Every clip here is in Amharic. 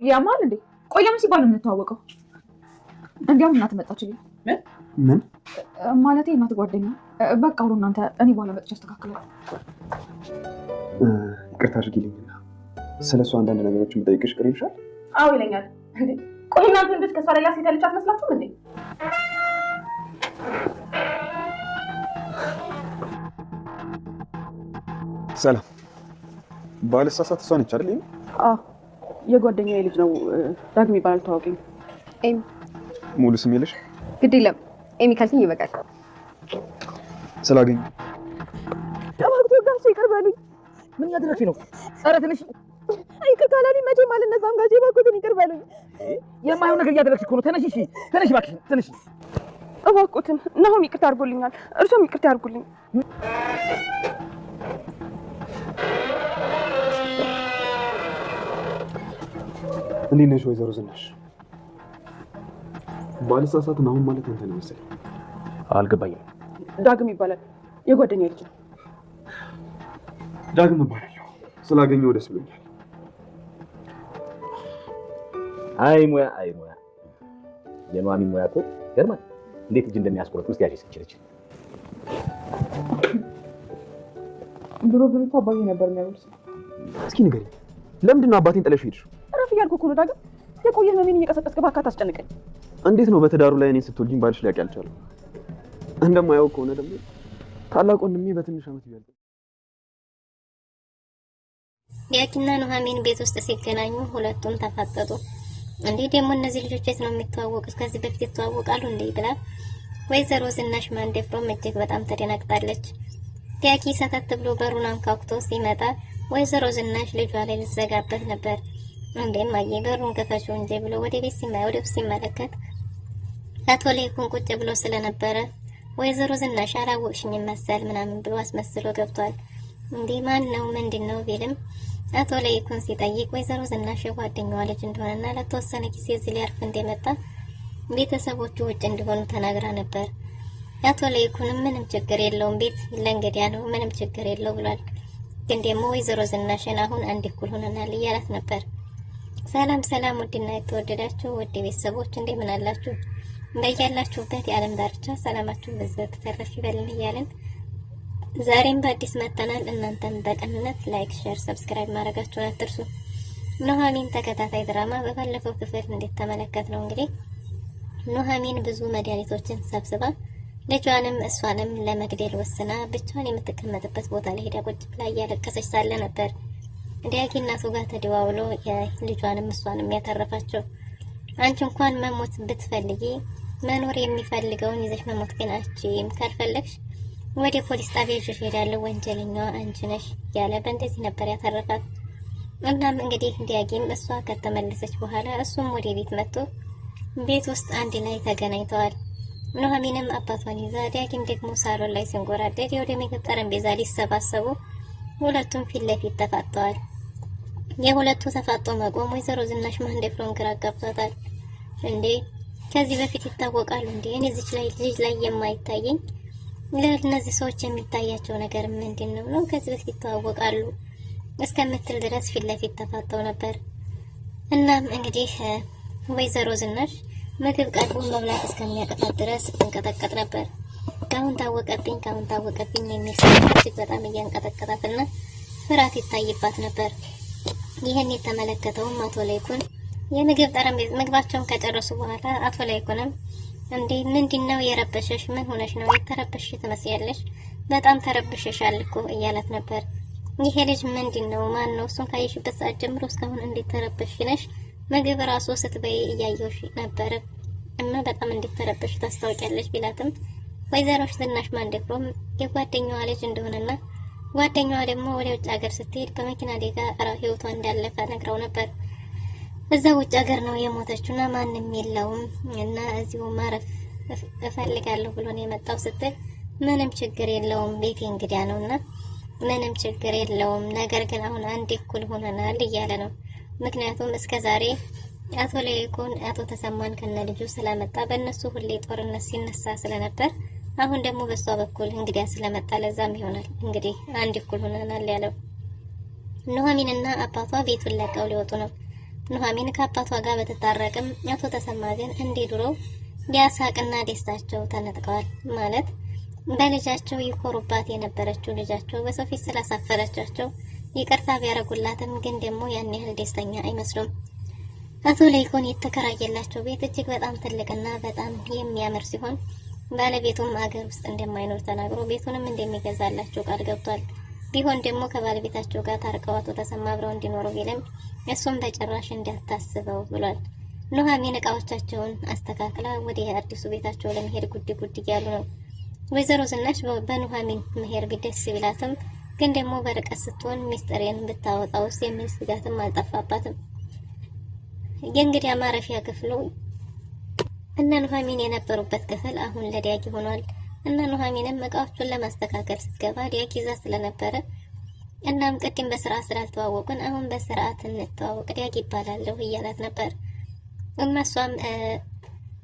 ያማል እንዴ? ቆይ ለምን ሲባል ነው የምንተዋወቀው? እንዲያውም እናት መጣችልኝ። ምን ማለቴ እናት ጓደኛ። በቃ አሁን እናንተ እኔ በኋላ መጥቼ አስተካክላለሁ። ይቅርታ አድርጊልኝና ስለሱ አንዳንድ ነገሮችን ብጠይቅሽ ቅር ይልሻል? አዎ ይለኛል። እንዴ ቆይ እናንተ እንዴት ከሷ ሌላ ሴት ያለች አትመስላችሁም እንዴ? ሰላም ባልሳሳት እሷ ነች አይደል? አዎ የጓደኛዬ ልጅ ነው። ዳግም ይባላል። ታዋቂኝ ኤሚ። ሙሉ ስም የለሽ? ግድ የለም ኤሚ ካልሽኝ ይበቃል። ስላገኝ ተባልኩ ጋሽ ይቅር በሉኝ። ምን ያደረግሽ ነው? ኧረ ትንሽ ይቅር ካላሉኝ መቼም አልነሳም። ጋሽ እባክዎትን ይቅር በሉኝ። የማይሆን ነገር እያደረግሽ እኮ ነው። ተነሽ፣ እሺ ተነሽ እባክሽ ተነሽ። እባክዎትን ናሆም ይቅርታ አድርጎልኛል። እርሶም ይቅርታ አድርጉልኝ። እንዴት ነሽ ወይዘሮ ዝናሽ? ባልሳሳት ናሆም ማለት አንተ ነው መሰለኝ። አልገባኝም። ዳግም ይባላል። የጓደኛዬ ልጅ ነው። ዳግም እባላለሁ። ስላገኘሁ ደስ ብሎኛል። አይ ሙያ የማሚ ሙያ እኮ ገርማል። እንዴት እጅ እንደሚያስቆርጥ እስኪ ያቺ ስችልች ድሮ ግን እኮ አባዬ ነበር የሚያወርስ። እስኪ ንገሪኝ፣ ለምንድን ነው አባቴን ጥለሽ ሄድሽ? እረፍ እያልኩ እኮ ነው ዳግም። የቆየህ ነው እኔን እየቀሰቀስክ እባክህ አታስጨንቀኝ። እንዴት ነው በትዳሩ ላይ እኔን ስትወልጂኝ ባልሽ ሊያውቅ ያልቻለው? እንደማያው ከሆነ ደግሞ ታላቅ ወንድሜ በትንሽ ዓመት ይበልጥ። ዲያኪና ኑሐሚን ቤት ውስጥ ሲገናኙ ሁለቱም ተፋጠጡ። እንዴ ደግሞ እነዚህ ልጆች የት ነው የሚተዋወቁት? ከዚህ በፊት ይተዋወቃሉ እንዴ ብላ ወይዘሮ ዝናሽ ማንደፍሮም እጅግ በጣም ተደናግጣለች። ዲያኪ ሰተት ብሎ በሩን አንኳኩቶ ሲመጣ ወይዘሮ ዝናሽ ልጇ ላይ ልትዘጋበት ነበር። እንዴ ማየ በሩን ከፈችው እንጂ ብሎ ወደ ቤት ሲመለከት አቶ ለይኩን ቁጭ ብሎ ስለነበረ ወይዘሮ ዝናሽ አላወቅሽኝ መሰል ምናምን ብሎ አስመስሎ ገብቷል። እንዴ ማን ነው ምንድነው ቢልም አቶ ለይኩን ሲጠይቅ ወይዘሮ ዝናሽ የጓደኛዋ ልጅ እንደሆነና ለተወሰነ ጊዜ እዚህ ሊያርፍ እንደመጣ ቤተሰቦቹ ውጭ እንደሆኑ ተናግራ ነበር። አቶ ለይኩንም ምንም ችግር የለውም ቤት ለእንግዲያ ነው ምንም ችግር የለው ብሏል። ግን ደግሞ ወይዘሮ ዝናሽን አሁን አንድ እኩል ሆነናል እያላት ነበር። ሰላም ሰላም፣ ውድና የተወደዳችሁ ውድ ቤተሰቦች እንደምን አላችሁ? በያላችሁበት የዓለም ዳርቻ ሰላማችሁ በዘት ተረፍ ይበልን እያልን ዛሬም በአዲስ መጥተናል። እናንተም በቅንነት ላይክ፣ ሼር፣ ሰብስክራይብ ማድረጋችሁን አትርሱ። ኑሐሚን ተከታታይ ድራማ በባለፈው ክፍል እንዴት ተመለከት ነው እንግዲህ ኑሐሚን ብዙ መድኃኒቶችን ሰብስባ ልጇንም እሷንም ለመግደል ወስና ብቻዋን የምትቀመጥበት ቦታ ላይ ሄዳ ቁጭ ብላ እያለቀሰች ሳለ ነበር ዲያኪ እናቱ ጋር ተደዋውሎ የልጇንም እሷንም ያተረፋቸው። አንቺ እንኳን መሞት ብትፈልጊ መኖር የሚፈልገውን ይዘሽ መሞት ግን አትችይም፣ ካልፈለግሽ ወደ ፖሊስ ጣቢያ ይዤሽ እሄዳለሁ፣ ወንጀለኛዋ አንቺ ነሽ ያለ በእንደዚህ ነበር ያተረፋት። እናም እንግዲህ ዲያጊም እሷ ከተመለሰች በኋላ እሱም ወደ ቤት መጥቶ ቤት ውስጥ አንድ ላይ ተገናኝተዋል። ኑሐሚንም አባቷን ይዛ ዲያጊም ደግሞ ሳሎን ላይ ሲንጎራደድ ወደ ምግብ ጠረጴዛ ሊሰባሰቡ ሁለቱም ፊት ለፊት ተፋጠዋል። የሁለቱ ተፋጦ መቆም ወይዘሮ ዝናሽ ማንደፍሮን ግራ አጋብቷታል። እንዴ ከዚህ በፊት ይታወቃሉ እንዴ? እኔ ልጅ ላይ የማይታየኝ ለእነዚህ ሰዎች የሚታያቸው ነገር ምንድነው ነው? ከዚህ በፊት ይታወቃሉ እስከምትል ድረስ ፊት ለፊት ተፋጠው ነበር። እናም እንግዲህ ወይዘሮ ዝናሽ ምግብ ቀርቦ መብላት እስከሚያቀታት ድረስ እንቀጠቀጥ ነበር። ካሁን ታወቀብኝ የሚል እጅግ በጣም እያንቀጠቀጣትና ፍርሃት ይታይባት ነበር። ይህን የተመለከተውም አቶ ለይኩን የምግብ ጠረጴዛ ምግባቸውን ከጨረሱ በኋላ አቶ ለይኩንም እንዴ ምንድነው የረበሸሽ? ምን ሆነሽ ነው? የተረበሽ ትመስያለሽ፣ በጣም ተረብሸሻል እኮ እያላት ነበር። ይሄ ልጅ ምንድነው? ማን ነው? እሱን ካየሽበት ሰዓት ጀምሮ እስካሁን እንዴት ተረበሽ ነሽ? ምግብ ራሱ ስትበይ እያየሁሽ ነበር እና በጣም እንዴት ተረበሽ ታስታውቂያለሽ ቢላትም ወይዘሮ ዝናሽ ማንደፍሮም የጓደኛዋ ልጅ እንደሆነና ጓደኛዋ ደግሞ ወደ ውጭ ሀገር ስትሄድ በመኪና አደጋ ህይወቷ እንዳለፈ ነግረው ነበር። እዛ ውጭ ሀገር ነው የሞተችውና ማንም የለውም እና እዚሁ ማረፍ እፈልጋለሁ ብሎ ነው የመጣው ስትል ምንም ችግር የለውም ቤቴ እንግዲያ ነውና ምንም ችግር የለውም፣ ነገር ግን አሁን አንድ እኩል ሆነናል እያለ ነው። ምክንያቱም እስከዛሬ አቶ ለይኩን አቶ ተሰማን ከነ ልጁ ስለመጣ በእነሱ ሁሌ ጦርነት ሲነሳ ስለነበር አሁን ደግሞ በሷ በኩል እንግዲያ ስለመጣ ለዛም ይሆናል እንግዲህ አንድ እኩል ሆነናል ያለው። ኑሐሚንና አባቷ ቤቱን ለቀው ሊወጡ ነው። ኑሐሚን ከአባቷ ጋር በተጣረቅም አቶ ተሰማ ግን እንደ ድሮው ሊያሳቅና ደስታቸው ተነጥቀዋል። ማለት በልጃቸው ይኮሩባት የነበረችው ልጃቸው በሰው ፊት ስላሳፈረቻቸው ይቅርታ ቢያደርጉላትም ግን ደግሞ ያን ያህል ደስተኛ አይመስሉም። አቶ ለይኩን የተከራየላቸው ቤት እጅግ በጣም ትልቅና በጣም የሚያምር ሲሆን ባለቤቱም አገር ውስጥ እንደማይኖር ተናግሮ ቤቱንም እንደሚገዛላቸው ቃል ገብቷል። ቢሆን ደግሞ ከባለቤታቸው ጋር ታርቀው አቶ ተሰማ አብረው እንዲኖሩ ቢልም እሱም በጭራሽ እንዳታስበው ብሏል። ኑሐሚን እቃዎቻቸውን አስተካክላ ወደ አዲሱ ቤታቸው ለመሄድ ጉድ እያሉ ነው። ወይዘሮ ዝናሽ በኑሐሚን መሄድ ደስ ቢላትም ግን ደግሞ በርቀት ስትሆን ሚስጥሬን ብታወጣ ውስጥ የሚል ስጋትም አልጠፋባትም። የእንግዲያ ማረፊያ ክፍሉ እነ ኑሐሚን የነበሩበት ክፍል አሁን ለዲያጊ ሆኗል። እና ኑሐሚንም እቃዎቹን ለማስተካከል ስትገባ ዲያጊ ይዛ ስለነበረ እናም ቅድም በስርዓት ስላልተዋወቁን አሁን በስርዓት እንተዋወቅ ዲያጊ ይባላለሁ እያላት ነበር። እሷም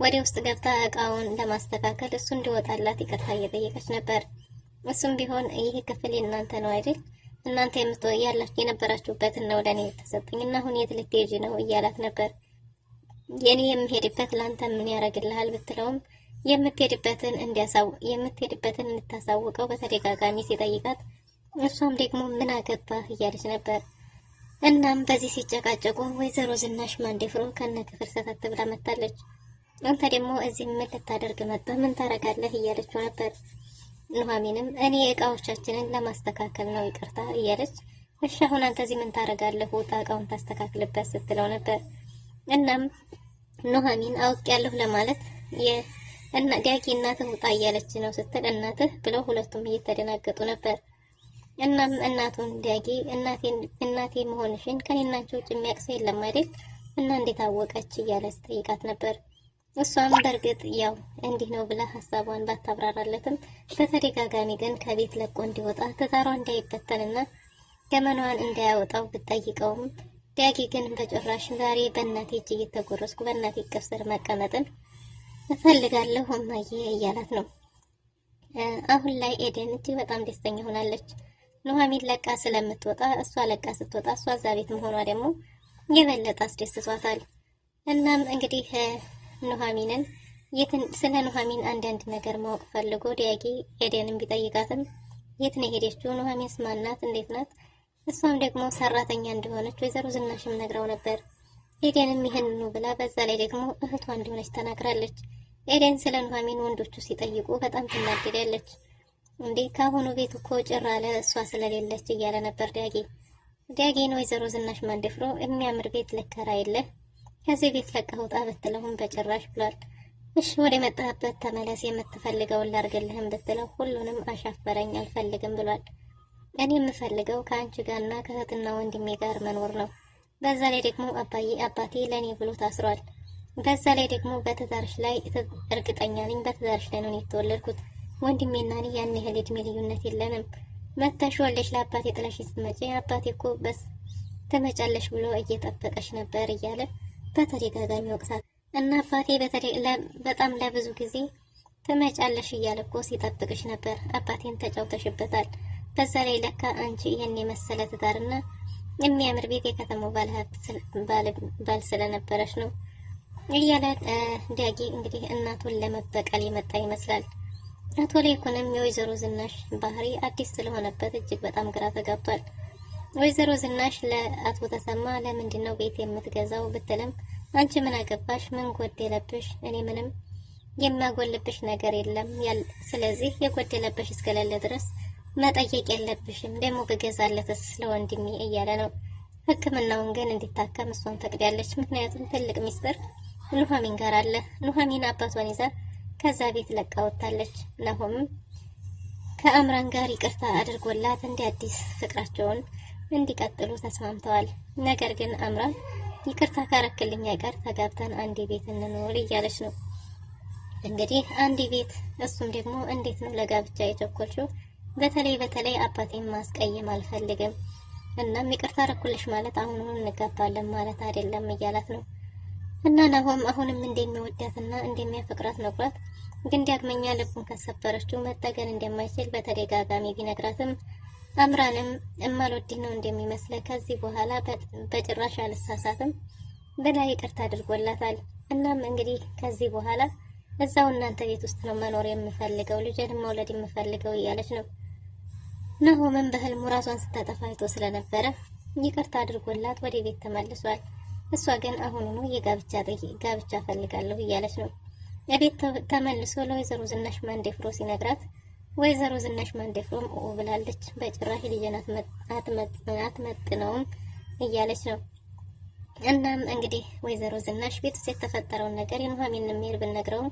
ወደ ውስጥ ገብታ እቃውን ለማስተካከል እሱ እንዲወጣላት ይቅርታ እየጠየቀች ነበር። እሱም ቢሆን ይህ ክፍል የእናንተ ነው አይደል? እናንተ ያላችሁ የነበራችሁበትን ነው ለኔ ተሰጠኝ እና አሁን የት ልትሄጂ ነው እያላት ነበር። የኔ የምሄድበት ላንተ ምን ያደርግልሃል ብትለውም የምትሄድበትን እንድታሳውቀው በተደጋጋሚ ሲጠይቃት እሷም ደግሞ ምን አገባህ እያለች ነበር። እናም በዚህ ሲጨቃጨቁ ወይዘሮ ዝናሽ ማንደፍሮ ከነ ክፍል ሰተት ብላ መጣለች። አንተ ደግሞ እዚህ ምን ልታደርግ መጣህ? ምን ታረጋለህ? እያለችው ነበር። ኑሐሚንም እኔ እቃዎቻችንን ለማስተካከል ነው ይቅርታ እያለች እሺ አሁን አንተ እዚህ ምን ታረጋለህ? ውጣ እቃውን ታስተካክልበት ስትለው ነበር። እናም ኑሐሚን አውቄያለሁ ለማለት እና ዲያጊ እናትህ ውጣ እያለች ነው ስትል እናትህ ብለው ሁለቱም እየተደናገጡ ነበር። እናም እናቱን ዲያጊ እናቴ መሆንሽን ከኔና አንቺ ውጭ የሚያውቅ ሰው የለም አይደል? እና እንዴት አወቀች እያለች ጠይቃት ነበር። እሷም በእርግጥ ያው እንዲህ ነው ብላ ሀሳቧን ባታብራራለትም በተደጋጋሚ ግን ከቤት ለቆ እንዲወጣ ትዳሯ እንዳይበተንና ገመናዋን እንዳያወጣው ብትጠይቀውም ዲያጊ ግን በጭራሽ ዛሬ በእናቴ እጅ እየተጎረስኩ በእናቴ እቅፍ ስር መቀመጥን እፈልጋለሁ እማዬ እያላት ነው። አሁን ላይ ኤደን እጅግ በጣም ደስተኛ ሆናለች። ኑሐሚን ለቃ ስለምትወጣ እሷ ለቃ ስትወጣ እሷ እዛ ቤት መሆኗ ደግሞ የበለጠ አስደስቷታል። እናም እንግዲህ ኑሐሚንን ስለ ኑሐሚን አንዳንድ ነገር ማወቅ ፈልጎ ዲያጊ ኤደንን ቢጠይቃትም የት ነው ሄደችው? ኑሐሚንስ ማናት? እንዴት ናት? እሷም ደግሞ ሰራተኛ እንደሆነች ወይዘሮ ዝናሽም ነግራው ነበር። ኤደንም ይህንኑ ብላ በዛ ላይ ደግሞ እህቷ እንደሆነች ተናግራለች። ኤደን ስለ ኑሐሚን ወንዶቹ ሲጠይቁ በጣም ትናደዳለች። እንዴ ካሁኑ ቤት እኮ ጭር አለ እሷ ስለሌለች እያለ ነበር ዲያጊን ወይዘሮ ዝናሽ ማንደፍሮ የሚያምር ቤት ልከራይልህ ከዚህ ቤት ለቀህ ውጣ ብትለውም በጭራሽ ብሏል። እሺ ወደ መጣህበት ተመለስ፣ የምትፈልገውን ላርግልህም ብትለው ሁሉንም አሻፈረኝ አልፈልግም ብሏል። እኔ የምፈልገው ከአንቺ ጋርና ከእህትና ወንድሜ ጋር መኖር ነው። በዛ ላይ ደግሞ አባቴ ለኔ ብሎ ታስሯል። በዛ ላይ ደግሞ በትዳርሽ ላይ እርግጠኛ ነኝ በትዳርሽ ላይ ነው የተወለድኩት። ወንድሜና እኔ ያን ያህል እድሜ ልዩነት የለንም። መተሽ ወልደሽ ለአባቴ ጥለሽ ስትመጪ አባቴ እኮ በስ ትመጫለሽ ብሎ እየጠበቀሽ ነበር እያለ በተደጋጋሚ ወቅሳት እና አባቴ በጣም ለብዙ ጊዜ ትመጫለሽ እያለ እኮ ሲጠብቅሽ ነበር። አባቴን ተጫውተሽበታል። በዛ ላይ ለካ አንቺ ይሄን የመሰለ ትዳርና የሚያምር ቤት የከተማው ባል ስለነበረሽ ነው እያለ ዲያጊ እንግዲህ እናቱን ለመበቀል የመጣ ይመስላል። አቶ ለይኩንም የወይዘሮ ዝናሽ ባህሪ አዲስ ስለሆነበት እጅግ በጣም ግራ ተጋብቷል። ወይዘሮ ዝናሽ ለአቶ ተሰማ ለምንድን ነው ቤት የምትገዛው ብትልም አንቺ ምን አገባሽ? ምን ጎደለብሽ? እኔ ምንም የማጎልብሽ ነገር የለም። ስለዚህ የጎደለብሽ እስከሌለ ድረስ መጠየቅ የለብሽም። ደግሞ ብገዛለትስ ለወንድሜ እያለ ነው። ሕክምናውን ግን እንዲታከም እሷን ፈቅዳለች። ምክንያቱም ትልቅ ሚስጥር ኑሐሚን ጋር አለ። ኑሐሚን አባቷን ይዛ ከዛ ቤት ለቃ ወጣለች። ናሆምም ከአምራን ጋር ይቅርታ አድርጎላት እንደ አዲስ ፍቅራቸውን እንዲቀጥሉ ተስማምተዋል። ነገር ግን አምራን ይቅርታ ካረክልኝ አይቀር ተጋብተን አንድ ቤት እንኖር እያለች ነው። እንግዲህ አንድ ቤት እሱም ደግሞ እንዴት ነው ለጋብቻ የቸኮልሽው? በተለይ አባቴን ማስቀየም አልፈልግም። እናም ይቅርታ አረኩልሽ ማለት አሁኑን እንጋባለን ማለት አይደለም እያላት ነው። እና ናሆም አሁንም እንደሚወዳትና እንደሚያፈቅራት ነግሯት፣ ግን ዳግመኛ ልቡን ከሰበረችው መጠገን እንደማይችል በተደጋጋሚ ቢነግራትም አምራንም እማልወድህ ነው እንደሚመስለ ከዚህ በኋላ በጭራሽ አልሳሳትም፣ ብላ ይቅርታ አድርጎላታል። እናም እንግዲህ ከዚህ በኋላ እዛው እናንተ ቤት ውስጥ ነው መኖር የምፈልገው፣ ልጅንም መውለድ የምፈልገው እያለች ነው። ናሆምን በህልሙ ራሷን ስታጠፋ አይቶ ስለነበረ ይቅርታ አድርጎላት ወደ ቤት ተመልሷል። እሷ ግን አሁኑኑ ጋብቻ ፈልጋለሁ እያለች ነው። ቤት ተመልሶ ለወይዘሮ ዝናሽ ማንዴፍሮ ሲነግራት ወይዘሮ ዝናሽ ማንዴፍሮም ብላለች። በጭራሽ ልጅን አትመጥነውም እያለች ነው። እናም እንግዲህ ወይዘሮ ዝናሽ ቤት ውስጥ የተፈጠረውን ነገር የኑሐሚን መሄድ ብነግረውም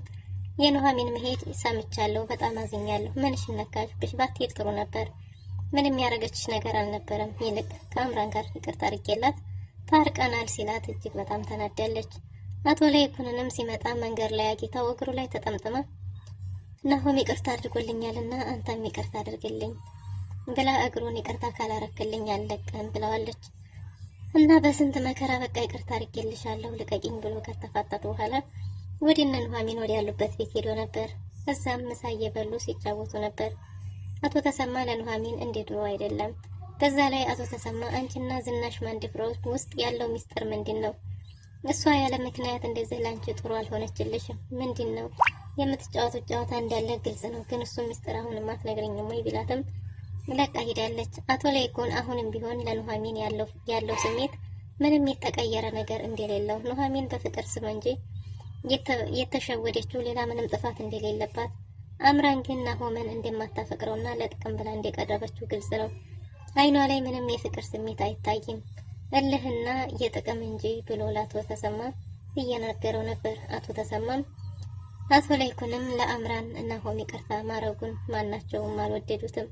የኑሐሚን መሄድ ሰምቻለሁ፣ በጣም አዝኛለሁ። ምንሽ ነካሽ? ባትሄድ ጥሩ ነበር። ምንም ያደረገችሽ ነገር አልነበረም። ይልቅ ከአምራን ጋር ይቅርታ አድርጌላት ታርቀናል ሲላት እጅግ በጣም ተናዳለች። አቶ ለይኩንንም ሲመጣ መንገድ ላይ አግኝታው እግሩ ላይ ተጠምጥማ ናሆም ይቅርታ አድርጎልኛልና አንተም ይቅርታ አድርግልኝ ብላ እግሩን ይቅርታ ካላረክልኝ አልለቅም ብለዋለች። እና በስንት መከራ በቃ ይቅርታ አድርጌልሻለሁ ልቀቂኝ ብሎ ከተፋታት በኋላ ወደ እነ ኑሐሚን ወደ ያሉበት ቤት ሄዶ ነበር። እዛም ምሳ እየበሉ ሲጫወቱ ነበር። አቶ ተሰማ ለኑሐሚን እንደ ድሮ አይደለም። በዛ ላይ አቶ ተሰማ አንቺና ዝናሽ ማንዴፍሮ ውስጥ ያለው ሚስጥር ምንድን ነው? እሷ ያለ ምክንያት እንደዚህ ላንቺ ጥሩ አልሆነችልሽም። ምንድን ነው የምትጫወቱት ጨዋታ እንዳለ ግልጽ ነው፣ ግን እሱ ሚስጥር አሁንም አትነግሪኝም ወይ ቢላትም ለቃ ሄዳለች። አቶ ለይኩን አሁንም ቢሆን ለኑሐሚን ያለው ስሜት ምንም የተቀየረ ነገር እንደሌለው፣ ኑሐሚን በፍቅር ስም እንጂ የተሸወደችው ሌላ ምንም ጥፋት እንደሌለባት፣ አምራን ግን ናሆምን እንደማታፈቅረውና ለጥቅም ብላ እንደቀረበችው ግልጽ ነው። አይኗ ላይ ምንም የፍቅር ስሜት አይታይም፣ እልህና የጥቅም እንጂ ብሎ ለአቶ ተሰማ እየናገረው ነበር። አቶ ተሰማም አቶ ለይኩንም ለአምራን ናሆም ይቅርታ ማረጉን ማናቸውም አልወደዱትም።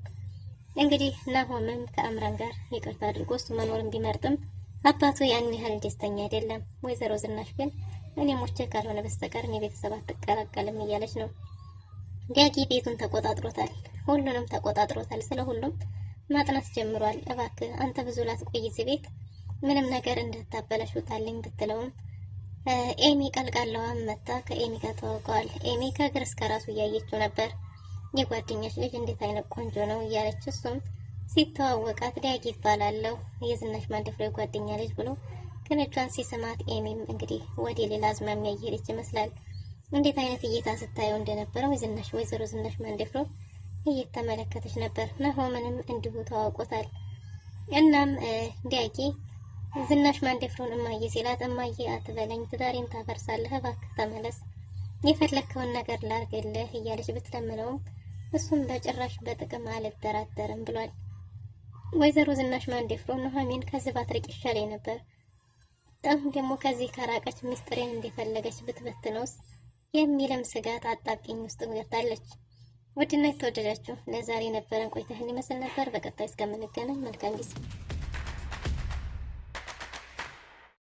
እንግዲህ ናሆምም ከአምራን ጋር ይቅርታ አድርጎ እሱ መኖርን ቢመርጥም አባቱ ያን ያህል ደስተኛ አይደለም። ወይዘሮ ዝናሽ ግን እኔ ሞቼ ካልሆነ በስተቀር እኔ ቤተሰብ አትቀላቀልም እያለች ነው። ዲያጊ ቤቱን ተቆጣጥሮታል፣ ሁሉንም ተቆጣጥሮታል። ስለ ሁሉም ማጥናት ጀምሯል። እባክህ አንተ ብዙ ላትቆይ እዚህ ቤት ምንም ነገር እንዳታበላሽ ውጣልኝ ብትለውም ኤሚ ቀልቃላዋን መታ ከኤሚ ጋር ተዋውቀዋል። ኤሚ ከእግር እስከ ራሱ እያየችው ነበር። የጓደኛሽ ልጅ እንዴት አይነት ቆንጆ ነው እያለች እሱም ሲተዋወቃት ዲያጊ ይባላለሁ የዝናሽ ማንዴፍሮ ጓደኛ ልጅ ብሎ ከነጇን ሲስማት ኤሚም እንግዲህ ወደ ሌላ አዝማሚያ እየሄደች ይመስላል። እንዴት አይነት እይታ ስታየው እንደነበረው ወይዘሮ ዝናሽ ማንዴፍሮ እየተመለከተች ነበር። ናሆምንም እንዲሁ ተዋውቆታል። እናም ዲያጊ ዝናሽ ማንዴፍሮን እማዬ ሲላት እማዬ አትበለኝ፣ ትዳሬን ታፈርሳለህ፣ እባክህ ተመለስ፣ የፈለከውን ነገር ላድርግልህ እያለች ብትለምነውም እሱም በጭራሽ በጥቅም አልደራደርም ብሏል። ወይዘሮ ዝናሽ ማንዴፍሮ ኑሐሚን ከዚህ ባትርቅ ይሻለኝ ነበር፣ በጣም ደግሞ ከዚህ ከራቀች ሚስጥሬን እንደፈለገች ብትበትነውስ የሚልም ስጋት አጣብቂኝ ውስጥ ገብታለች። ውድና የተወደዳችሁ ለዛሬ የነበረን ቆይታ ይህን ይመስል ነበር። በቀጣይ እስከምንገናኝ መልካም ጊዜ